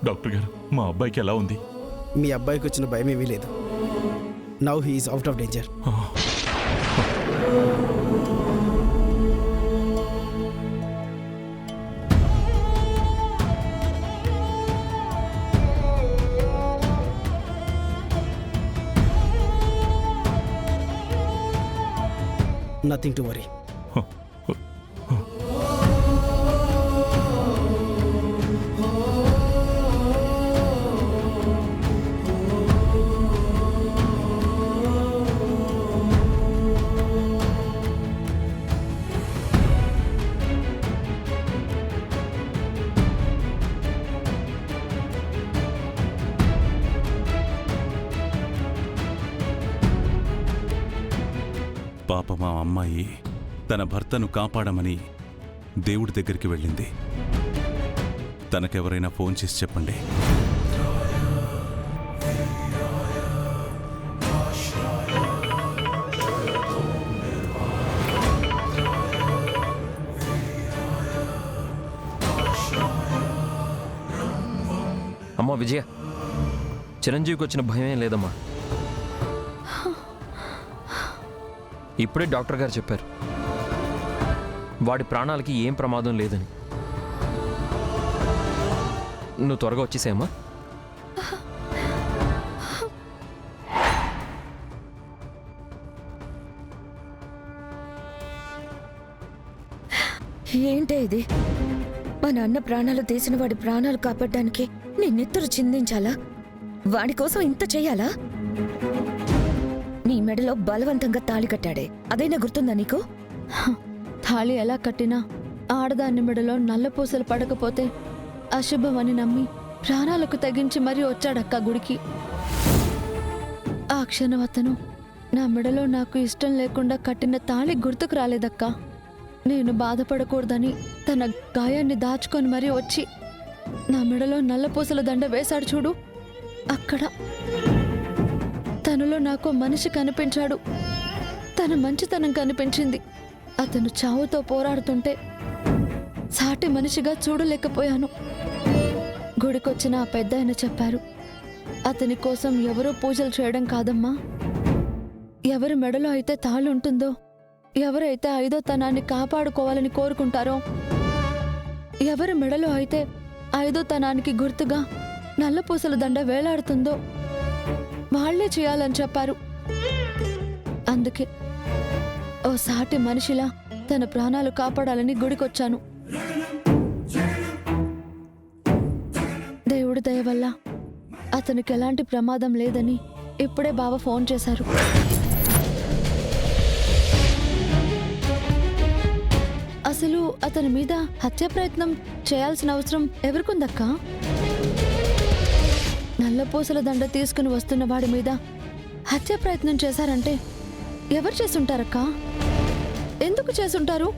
Doctor గారు, మా అబ్బాయికి ఎలా ఉంది? మీ అబ్బాయికి వచ్చిన భయం ఏమీ లేదు. Now he is out of danger. Nothing to worry. పాప మా అమ్మాయి తన భర్తను కాపాడమని దేవుడి దగ్గరికి వెళ్ళింది. తనకెవరైనా ఫోన్ చేసి చెప్పండి. అమ్మా విజయ, చిరంజీవికి వచ్చిన భయం లేదమ్మా. ఇప్పుడే డాక్టర్ గారు చెప్పారు వాడి ప్రాణాలకి ఏం ప్రమాదం లేదని. నువ్వు త్వరగా వచ్చేసేమ్మా. ఏంటే ఇది? మా నాన్న ప్రాణాలు తీసిన వాడి ప్రాణాలు కాపాడడానికి నీ నెత్తురు చిందించాలా? వాడి కోసం ఇంత చెయ్యాలా? నీ మెడలో బలవంతంగా తాళి కట్టాడే, అదైనా గుర్తుందా నీకు? తాళి ఎలా కట్టినా ఆడదాన్ని మెడలో నల్లపూసలు పడకపోతే అశుభమని నమ్మి ప్రాణాలకు తెగించి మరీ వచ్చాడక్క గుడికి. ఆ క్షణం అతను నా మెడలో నాకు ఇష్టం లేకుండా కట్టిన తాళి గుర్తుకు రాలేదక్క. నేను బాధపడకూడదని తన గాయాన్ని దాచుకొని మరీ వచ్చి నా మెడలో నల్లపూసల దండ వేశాడు చూడు. అక్కడ తనలో నాకు మనిషి కనిపించాడు. తన మంచితనం కనిపించింది. అతను చావుతో పోరాడుతుంటే సాటి మనిషిగా చూడలేకపోయాను. గుడికొచ్చిన ఆ పెద్దాయన చెప్పారు, అతని కోసం ఎవరో పూజలు చేయడం కాదమ్మా, ఎవరి మెడలో అయితే తాళి ఉంటుందో, ఎవరైతే ఐదో తనాన్ని కాపాడుకోవాలని కోరుకుంటారో, ఎవరి మెడలో అయితే ఐదో తనానికి గుర్తుగా నల్లపూసల దండ వేలాడుతుందో వాళ్లే చేయాలని చెప్పారు. అందుకే ఓ సాటి మనిషిలా తన ప్రాణాలు కాపాడాలని గుడికొచ్చాను. దేవుడి దయ వల్ల అతనికి ఎలాంటి ప్రమాదం లేదని ఇప్పుడే బావ ఫోన్ చేశారు. అసలు అతని మీద హత్య ప్రయత్నం చేయాల్సిన అవసరం ఎవరికుందక్కా? నల్లపూసల దండ తీసుకుని వస్తున్న వాడి మీద హత్య ప్రయత్నం చేశారంటే ఎవరు చేసుంటారక్కా? ఎందుకు చేసుంటారు?